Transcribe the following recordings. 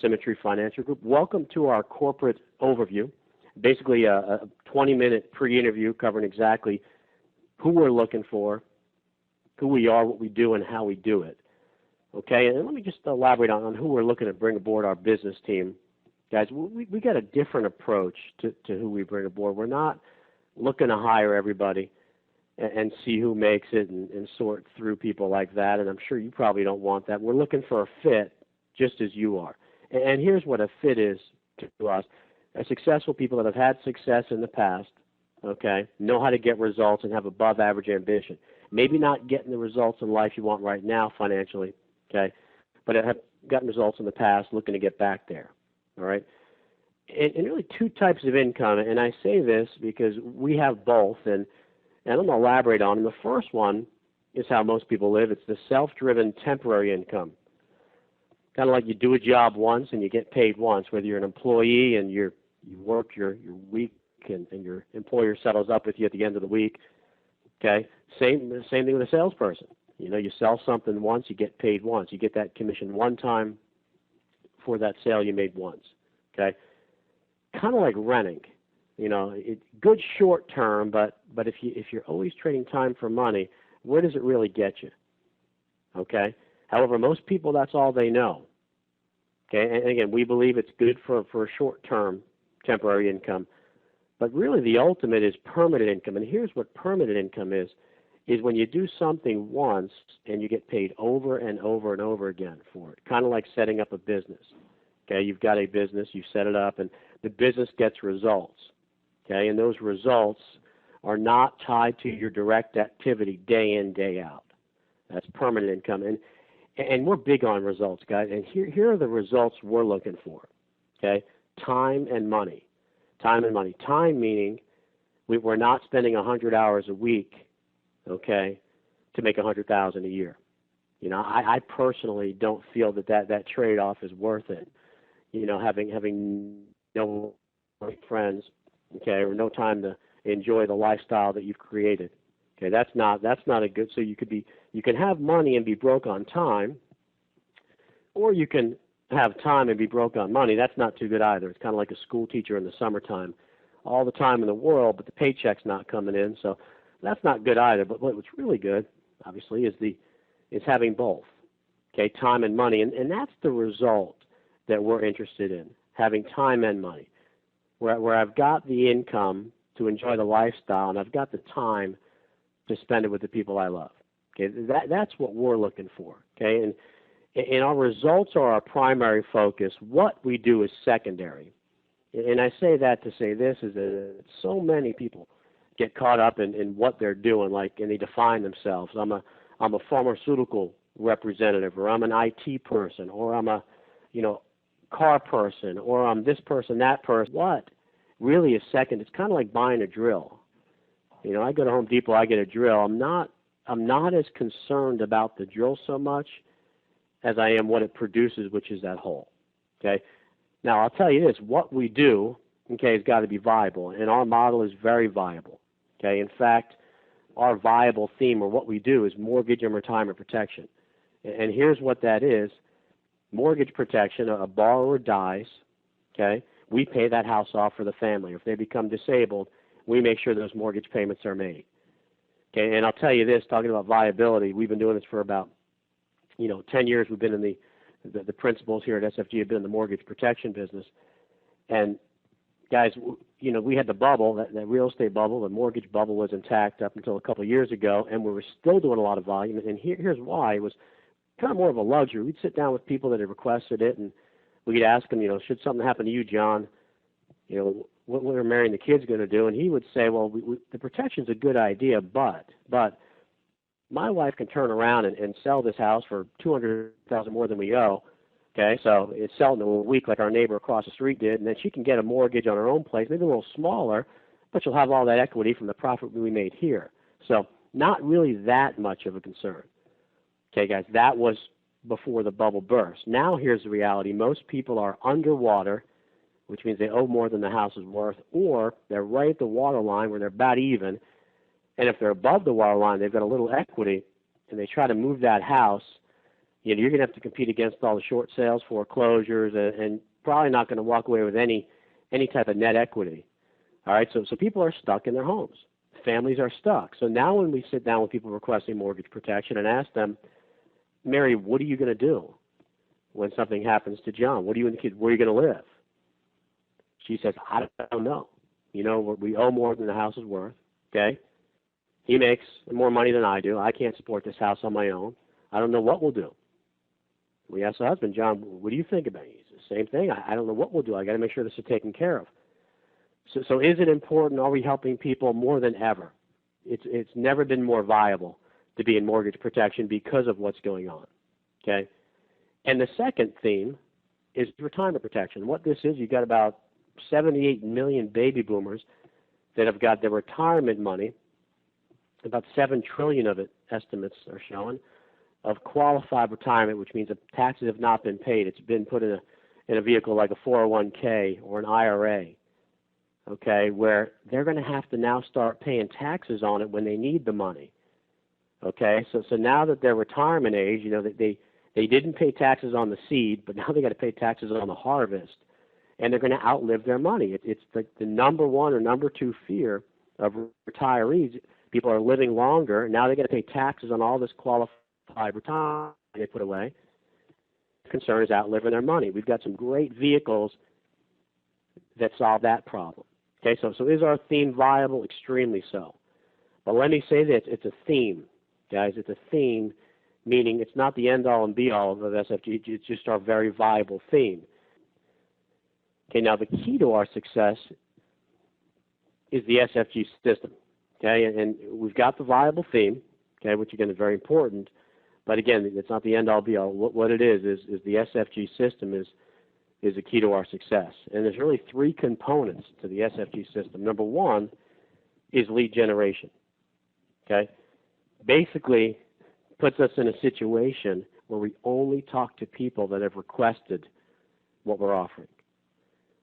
Symmetry Financial Group. Welcome to our corporate overview, basically a 20-minute pre-interview covering exactly who we're looking for, who we are, what we do, and how we do it. Okay, and let me just elaborate on who we're looking to bring aboard our business team. Guys, we got a different approach to who we bring aboard. We're not looking to hire everybody and see who makes it and sort through people like that, and I'm sure you probably don't want that. We're looking for a fit just as you are. And here's what a fit is to us. Successful people that have had success in the past, okay, know how to get results and have above average ambition. Maybe not getting the results in life you want right now financially, okay, but have gotten results in the past, looking to get back there, all right? And really two types of income, and I say this because we have both, and I'm going to elaborate on them. The first one is how most people live. It's the self-driven temporary income. Kind of like you do a job once and you get paid once, whether you're an employee and you work your week and your employer settles up with you at the end of the week. Okay, same thing with a salesperson. You know, you sell something once, you get paid once. You get that commission one time for that sale you made once. Okay, kind of like renting. You know, it's good short term, but if you're always trading time for money, where does it really get you? Okay. However, most people, that's all they know. Okay, and again, we believe it's good for a short-term temporary income, but really the ultimate is permanent income. And here's what permanent income is when you do something once and you get paid over and over and over again for it, kind of like setting up a business. Okay, you've got a business, you set it up, and the business gets results. Okay, and those results are not tied to your direct activity day in, day out. That's permanent income. And we're big on results, guys. And here are the results we're looking for. Okay, time and money. Time and money. Time meaning we're not spending 100 hours a week, okay, to make $100,000 a year. You know, I personally don't feel that trade-off is worth it. You know, having no friends, okay, or no time to enjoy the lifestyle that you've created. Okay, that's not a good. So you can have money and be broke on time, or you can have time and be broke on money. That's not too good either. It's kind of like a school teacher in the summertime, all the time in the world, but the paycheck's not coming in. So that's not good either. But what's really good, obviously, is having both. Okay, time and money, and that's the result that we're interested in, having time and money, where I've got the income to enjoy the lifestyle and I've got the time to spend it with the people I love. Okay, that's what we're looking for. Okay, and our results are our primary focus. What we do is secondary. And I say that to say this is that so many people get caught up in what they're doing, and they define themselves. I'm a pharmaceutical representative, or I'm an IT person, or I'm a car person, or I'm this person, that person. What really is second? It's kind of like buying a drill. You know, I go to Home Depot, I get a drill. I'm not as concerned about the drill so much as I am what it produces, which is that hole. Okay. Now I'll tell you this: what we do, okay, has got to be viable, and our model is very viable. Okay. In fact, our viable theme, or what we do, is mortgage and retirement protection. And here's what that is: mortgage protection. A borrower dies. Okay. We pay that house off for the family. If they become disabled, we make sure those mortgage payments are made. Okay, and I'll tell you this, talking about viability, we've been doing this for about, 10 years. We've been in the principals here at SFG have been in the mortgage protection business. And guys, we had the bubble, that real estate bubble. The mortgage bubble was intact up until a couple of years ago, and we were still doing a lot of volume. And here's why. It was kind of more of a luxury. We'd sit down with people that had requested it, and we'd ask them, should something happen to you, John, what are Mary and the kids going to do? And he would say, well, the protection's a good idea, but my wife can turn around and sell this house for $200,000 more than we owe. Okay, so it's selling in a week like our neighbor across the street did, and then she can get a mortgage on her own place, maybe a little smaller, but she'll have all that equity from the profit we made here. So not really that much of a concern. Okay, guys, that was before the bubble burst. Now here's the reality. Most people are underwater, which means they owe more than the house is worth, or they're right at the water line where they're about even, and if they're above the water line, they've got a little equity, and they try to move that house, You know, you're going to have to compete against all the short sales, foreclosures, and probably not going to walk away with any type of net equity. All right, so people are stuck in their homes. Families are stuck. So now when we sit down with people requesting mortgage protection and ask them, Mary, what are you going to do when something happens to John? What are you and the kid? Where are you going to live? She says, I don't know. You know, we owe more than the house is worth. Okay, he makes more money than I do. I can't support this house on my own. I don't know what we'll do. We asked the husband, John, what do you think about it? He said, same thing. I don't know what we'll do. I got to make sure this is taken care of. So is it important? Are we helping people more than ever? It's never been more viable to be in mortgage protection because of what's going on. Okay, and the second theme is retirement protection. What this is, you've got about 78 million baby boomers that have got their retirement money. About $7 trillion of it, estimates are showing, of qualified retirement, which means that taxes have not been paid. It's been put in a vehicle like a 401k or an IRA. Okay, where they're going to have to now start paying taxes on it when they need the money. Okay, so now that they're retirement age, you know, that they didn't pay taxes on the seed, but now they got to pay taxes on the harvest, and they're going to outlive their money. It's the number one or number two fear of retirees. People are living longer. Now they got to pay taxes on all this qualified retirement they put away. Concern is outliving their money. We've got some great vehicles that solve that problem. Okay, so is our theme viable? Extremely so. But let me say this, it's a theme, guys. It's a theme, meaning it's not the end-all and be-all of SFG. It's just our very viable theme. Okay, now the key to our success is the SFG system. Okay, and we've got the viable theme, okay, which again is very important. But again, it's not the end-all be-all. What it is the SFG system is a key to our success. And there's really three components to the SFG system. Number one is lead generation. Okay? Basically puts us in a situation where we only talk to people that have requested what we're offering.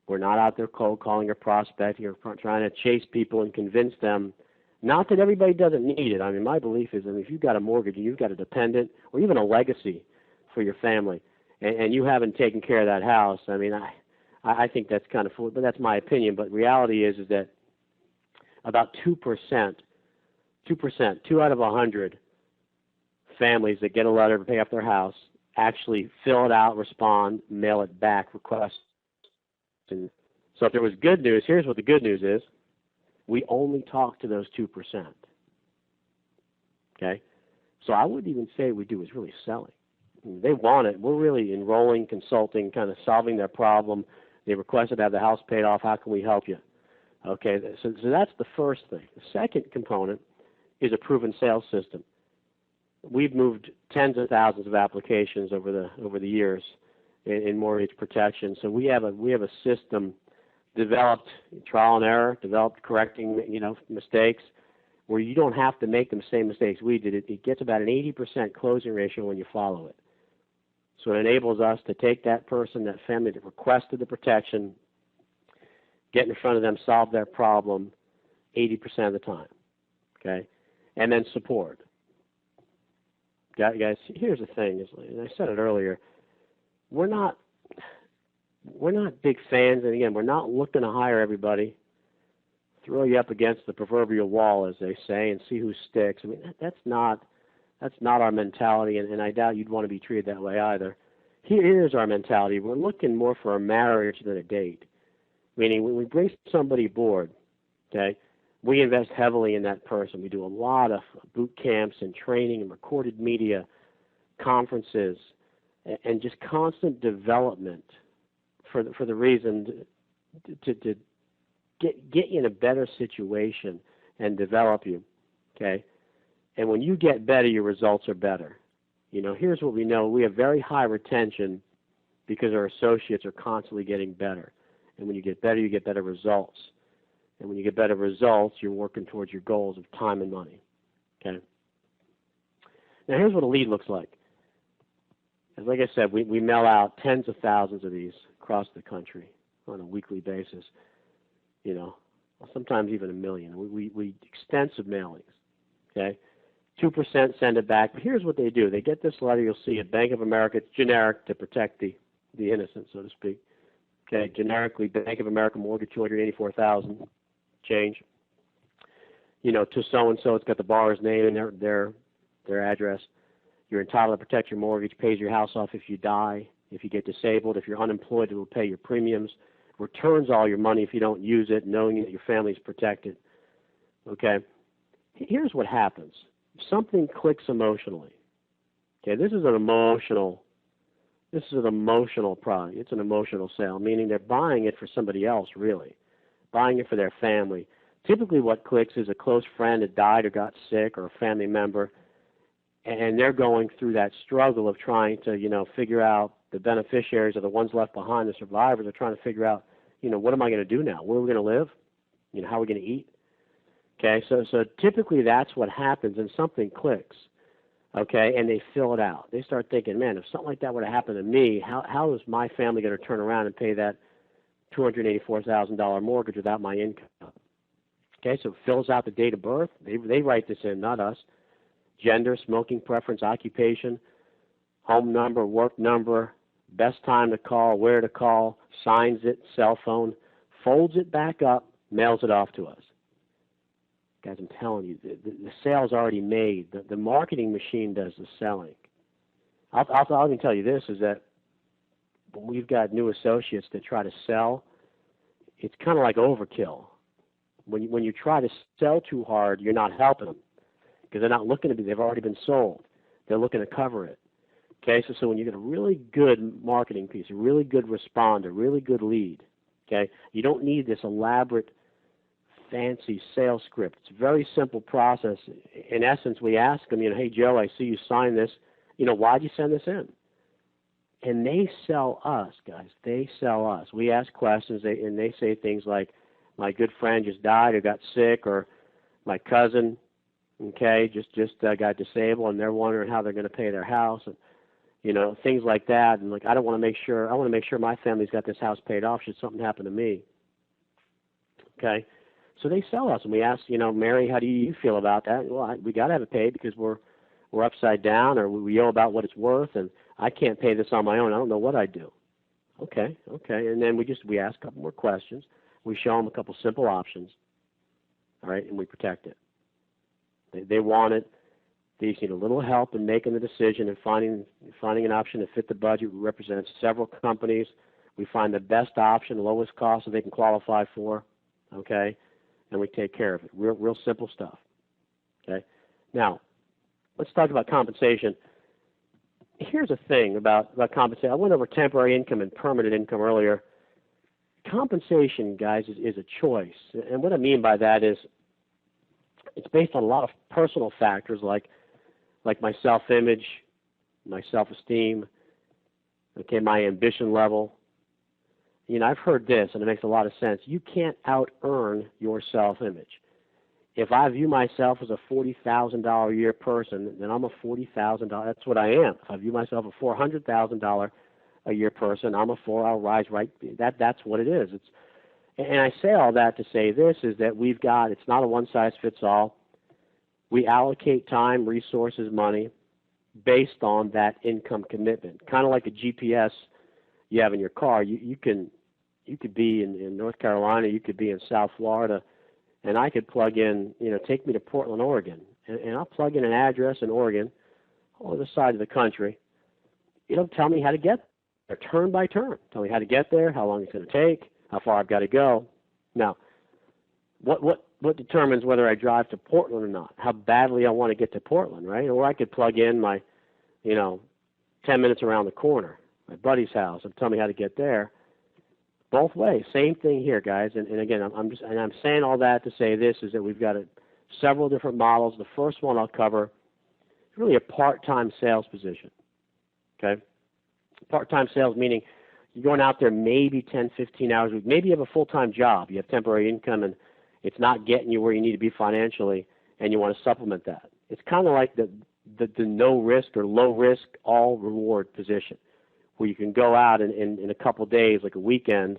We're not out there cold calling or prospecting or trying to chase people and convince them. Not that everybody doesn't need it. I mean, my belief is that if you've got a mortgage and you've got a dependent or even a legacy for your family, and you haven't taken care of that house, I mean, I think that's kind of foolish, but that's my opinion. But reality is that about 2%, 2 out of 100 families that get a letter to pay off their house actually fill it out, respond, mail it back, request. And so if there was good news, here's what the good news is. We only talk to those 2%. Okay? So I wouldn't even say we do is really selling. They want it. We're really enrolling, consulting, kind of solving their problem. They requested to have the house paid off. How can we help you? Okay, so that's the first thing. The second component is a proven sales system. We've moved tens of thousands of applications over the years in mortgage protection. So we have a system developed, trial and error, developed correcting mistakes, where you don't have to make the same mistakes we did. It gets about an 80% closing ratio when you follow it. So it enables us to take that person, that family that requested the protection, get in front of them, solve their problem 80% of the time. Okay? And then support. Guys, here's the thing, and I said it earlier, we're not big fans, and again, we're not looking to hire everybody, throw you up against the proverbial wall, as they say, and see who sticks. I mean, that's not our mentality, and I doubt you'd want to be treated that way either. Here's our mentality. We're looking more for a marriage than a date, meaning when we bring somebody aboard, okay, we invest heavily in that person. We do a lot of boot camps and training and recorded media, conferences, and just constant development for the reason to get you in a better situation and develop you, okay? And when you get better, your results are better. Here's what we know. We have very high retention because our associates are constantly getting better. And when you get better, you get better results. And when you get better results, you're working towards your goals of time and money, okay? Now, here's what a lead looks like. As like I said, we mail out tens of thousands of these across the country on a weekly basis, sometimes even 1 million. We extensive mailings, okay? 2% send it back. But here's what they do. They get this letter. You'll see it. Bank of America. It's generic to protect the innocent, so to speak. Okay, generically, Bank of America mortgage $284,000 change. To so-and-so. It's got the borrower's name and their address. You're entitled to protect your mortgage, pays your house off if you die, if you get disabled. If you're unemployed, it will pay your premiums. Returns all your money if you don't use it, knowing that your family's protected. Okay? Here's what happens. Something clicks emotionally. Okay, this is an emotional product. It's an emotional sale, meaning they're buying it for somebody else, really. Buying it for their family. Typically what clicks is a close friend that died or got sick, or a family member, and they're going through that struggle of trying to, figure out the beneficiaries are the ones left behind, the survivors are trying to figure out, what am I going to do now? Where are we going to live? How are we going to eat? Okay, so typically that's what happens, and something clicks, okay, and they fill it out. They start thinking, man, if something like that would have happened to me, how is my family going to turn around and pay that $284,000 mortgage without my income? Okay, so it fills out the date of birth. They write this in, not us. Gender, smoking preference, occupation, home number, work number, best time to call, where to call, signs it, cell phone, folds it back up, mails it off to us. Guys, I'm telling you, the sale's already made. The marketing machine does the selling. I'll even tell you this, is that when we've got new associates that try to sell, it's kind of like overkill. When you try to sell too hard, you're not helping them because they're not looking to be. They've already been sold. They're looking to cover it. Okay, so when you get a really good marketing piece, a really good responder, really good lead, okay, you don't need this elaborate, fancy sales script. It's a very simple process. In essence, we ask them, hey, Joe, I see you signed this. Why'd you send this in? And they sell us, guys. They sell us. We ask questions, and they say things like, my good friend just died or got sick, or my cousin, okay, just got disabled, and they're wondering how they're going to pay their house, and things like that. And I want to make sure my family's got this house paid off should something happen to me. Okay, so they sell us, and we ask, Mary, how do you feel about that? Well, we got to have it paid because we're upside down, or we owe about what it's worth, and I can't pay this on my own. I don't know what I'd do. Okay, and then we ask a couple more questions. We show them a couple simple options, all right, and we protect it. They want it. They just need a little help in making the decision and finding an option that fit the budget. We represent several companies. We find the best option, lowest cost that they can qualify for, okay, and we take care of it. Real simple stuff, okay. Now, let's talk about compensation. Here's a thing about compensation. I went over temporary income and permanent income earlier. Compensation, guys, is a choice. And what I mean by that is it's based on a lot of personal factors like my self-image, my self-esteem, okay, my ambition level. I've heard this, and it makes a lot of sense. You can't out-earn your self-image. If I view myself as a $40,000 a year person, then I'm a $40,000. That's what I am. If I view myself a $400,000 a year person, I'm a 4. I'll rise right. That's what it is. And I say all that to say this is that it's not a one-size-fits-all. We allocate time, resources, money based on that income commitment. Kind of like a GPS you have in your car. You could be in North Carolina, you could be in South Florida, and I could plug in, take me to Portland, Oregon, and I'll plug in an address in Oregon, on the side of the country. It'll tell me how to get there, turn by turn. Tell me how to get there, how long it's going to take, how far I've got to go. Now, what determines whether I drive to Portland or not? How badly I want to get to Portland, right? Or I could plug in my, 10 minutes around the corner, my buddy's house, and tell me how to get there. Both ways, same thing here, guys. And again, I'm saying all that to say this is that we've got several different models. The first one I'll cover is really a part-time sales position. Okay, part-time sales meaning you're going out there maybe 10, 15 hours a week. Maybe you have a full-time job. You have temporary income, and it's not getting you where you need to be financially, and you want to supplement that. It's kind of like the no-risk or low-risk, all-reward position, where you can go out in a couple of days, like a weekend,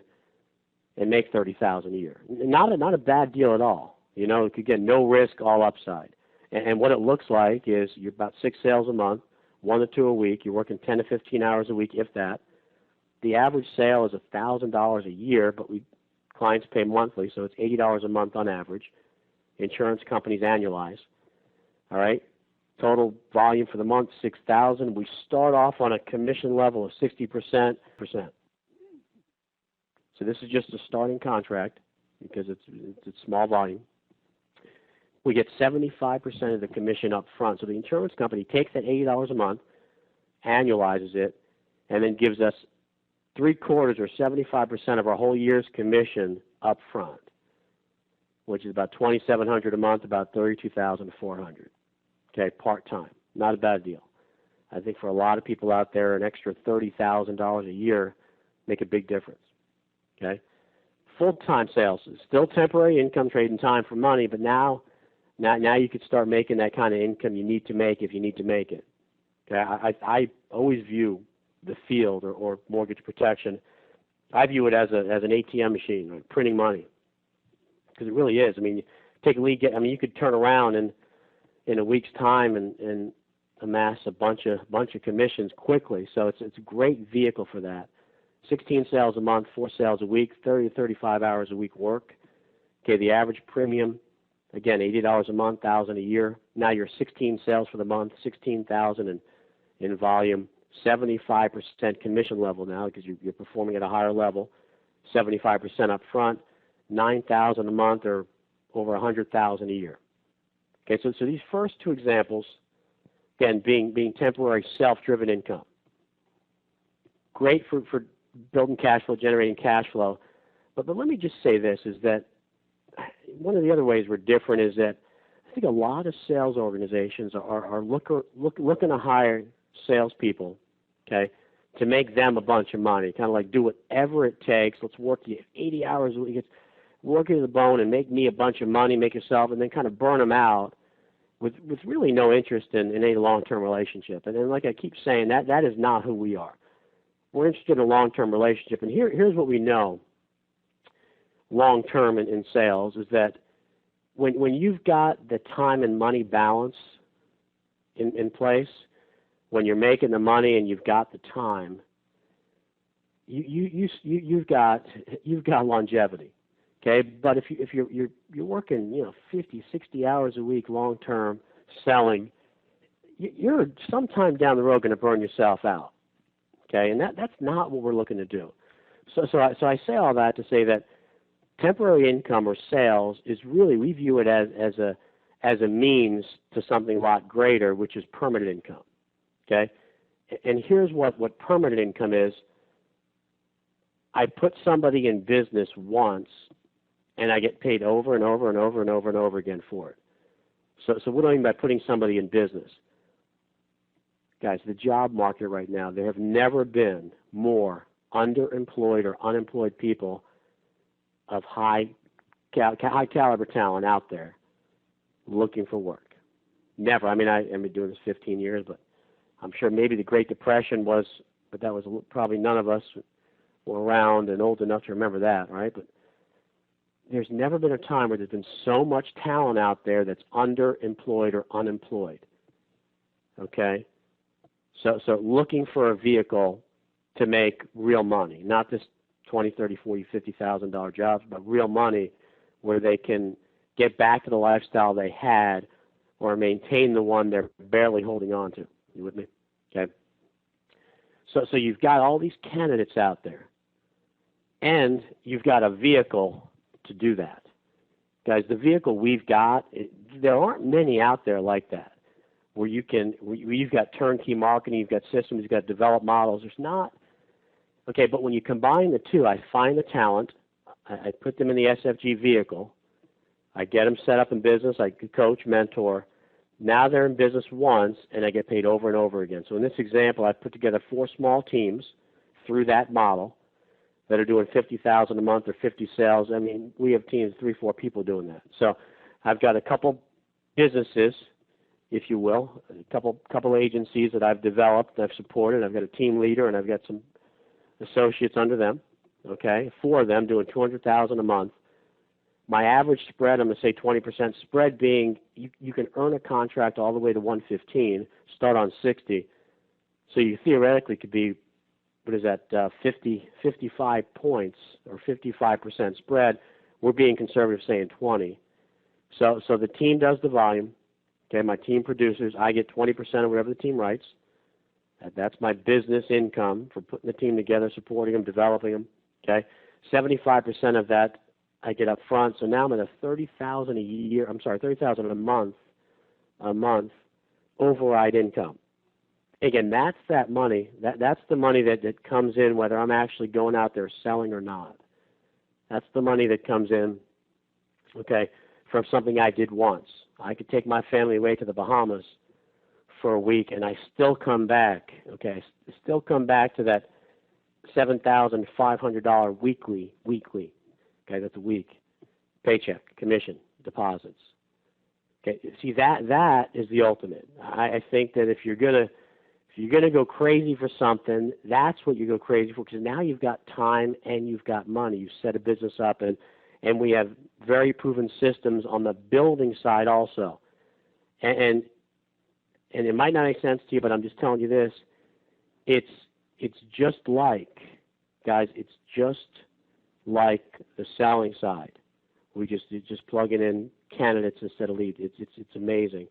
and make $30,000 a year. Not a bad deal at all. You could get no risk, all upside. And what it looks like is you're about 6 sales a month, 1 to 2 a week. You're working 10 to 15 hours a week, if that. The average sale is $1,000 a year, but clients pay monthly, so it's $80 a month on average. Insurance companies annualize. All right? Total volume for the month, 6,000. We start off on a commission level of 60%. So this is just a starting contract because it's small volume. We get 75% of the commission up front. So the insurance company takes that $80 a month, annualizes it, and then gives us 3/4 or 75% of our whole year's commission up front, which is about $2,700 a month, about $32,400. Okay, part-time. Not a bad deal. I think for a lot of people out there, an extra $30,000 a year make a big difference. Okay, full-time sales is still temporary income, trading time for money, but now you could start making that kind of income you need to make if you need to make it. Okay, I always view the field or mortgage protection, I view it as an ATM machine, like printing money, because it really is. I mean, take a lead. You could turn around in a week's time and amass a bunch of commissions quickly. So it's a great vehicle for that. 16 sales a month, 4 sales a week, 30 to 35 hours a week work. Okay, the average premium, again, $80 a month, $1,000 a year. Now you're 16 sales for the month, 16,000 in volume, 75% commission level now because you're performing at a higher level, 75% up front, 9,000 a month or over 100,000 a year. Okay, so these first 2 examples, again, being temporary self-driven income. Great for building cash flow, generating cash flow. But let me just say this, is that one of the other ways we're different is that I think a lot of sales organizations are looking to hire salespeople, okay, to make them a bunch of money, kind of like do whatever it takes. Let's work you 80 hours a week, work you to the bone and make me a bunch of money, make yourself, and then kind of burn them out with really no interest in any long-term relationship. And then, like I keep saying, that is not who we are. We're interested in a long-term relationship. And here's what we know long-term in sales is that when you've got the time and money balance in place, when you're making the money and you've got the time, you've got longevity. Okay, but if you're working 50, 60 hours a week long term selling, you're sometime down the road going to burn yourself out. Okay, and that's not what we're looking to do. So I say all that to say that temporary income or sales is really, we view it as a means to something a lot greater, which is permanent income. Okay, and here's what permanent income is. I put somebody in business once, and I get paid over and over and over and over and over again for it. So what do I mean by putting somebody in business? Guys, the job market right now, there have never been more underemployed or unemployed people of high caliber talent out there looking for work. Never. I mean, I've been doing this 15 years, but I'm sure maybe the Great Depression was, but that was probably none of us were around and old enough to remember that, right? But there's never been a time where there's been so much talent out there that's underemployed or unemployed. Okay? So looking for a vehicle to make real money, not just $20,000, $30,000, $40,000, $50,000 jobs, but real money where they can get back to the lifestyle they had or maintain the one they're barely holding on to. You with me? Okay. So you've got all these candidates out there, and you've got a vehicle to do that. Guys, the vehicle we've got, there aren't many out there like that, where you've got turnkey marketing, you've got systems, you've got developed models. There's not. Okay, but when you combine the two, I find the talent, I put them in the SFG vehicle, I get them set up in business, I coach, mentor. Now they're in business once, and I get paid over and over again. So in this example, I put together 4 small teams through that model that are doing $50,000 a month or 50 sales. I mean, we have teams, 3, 4 people doing that. So I've got a couple businesses, if you will, a couple agencies that I've developed, that I've supported. I've got a team leader, and I've got some associates under them. Okay, 4 of them doing $200,000 a month. My average spread, I'm going to say 20%. Spread being you can earn a contract all the way to 115, start on 60. So you theoretically could be, what is that, 55 points or 55% spread. We're being conservative, saying 20. So the team does the volume. Okay, my team produces. I get 20% of whatever the team writes. That's my business income for putting the team together, supporting them, developing them. Okay, 75% of that I get up front. So now I'm at a $30,000 a year. I'm sorry, $30,000 a month override income. Again, that's that money. That's the money that comes in whether I'm actually going out there selling or not. That's the money that comes in, okay, from something I did once. I could take my family away to the Bahamas for a week and I still come back, okay, still come back to that $7,500 weekly, okay, that's a week, paycheck, commission, deposits. Okay, see, that is the ultimate. I think that if you're gonna go crazy for something, that's what you go crazy for, because now you've got time and you've got money. You've set a business up, and we have very proven systems on the building side also. And it might not make sense to you, but I'm just telling you this. It's just like, guys, it's just like the selling side. We just plugging in candidates instead of leads. It's amazing.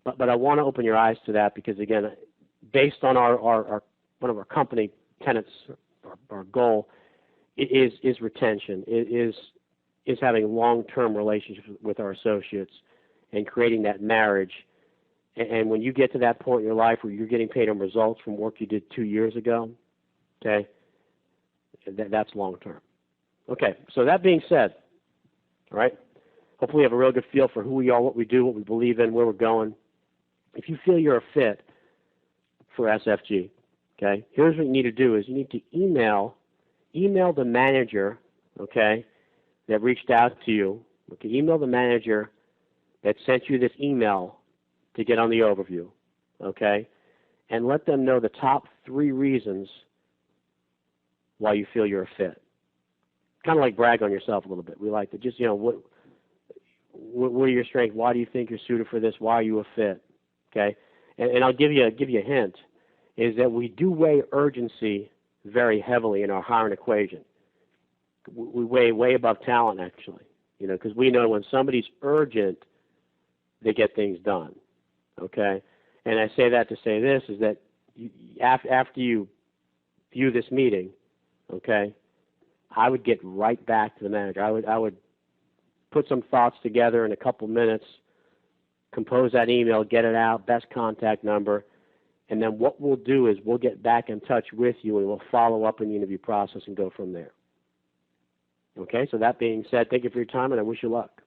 But I want to open your eyes to that because, again, based on our one of our company tenets, our goal is retention. It is having long-term relationships with our associates and creating that marriage. And when you get to that point in your life where you're getting paid on results from work you did 2 years ago, okay, that's long-term. Okay, so that being said, all right, hopefully you have a real good feel for who we are, what we do, what we believe in, where we're going. If you feel you're a fit for SFG, okay, here's what you need to do is you need to email the manager, okay, that reached out to you. Okay, email the manager that sent you this email to get on the overview, okay, and let them know the top 3 reasons why you feel you're a fit. Kind of like brag on yourself a little bit. We like to just, what are your strengths? Why do you think you're suited for this? Why are you a fit? Okay, and I'll give you a hint, is that we do weigh urgency very heavily in our hiring equation. We weigh way above talent, actually, because we know when somebody's urgent, they get things done. Okay, and I say that to say this is that after you view this meeting, okay, I would get right back to the manager. I would put some thoughts together in a couple minutes, compose that email, get it out, best contact number, and then what we'll do is we'll get back in touch with you and we'll follow up in the interview process and go from there. Okay, so that being said, thank you for your time and I wish you luck.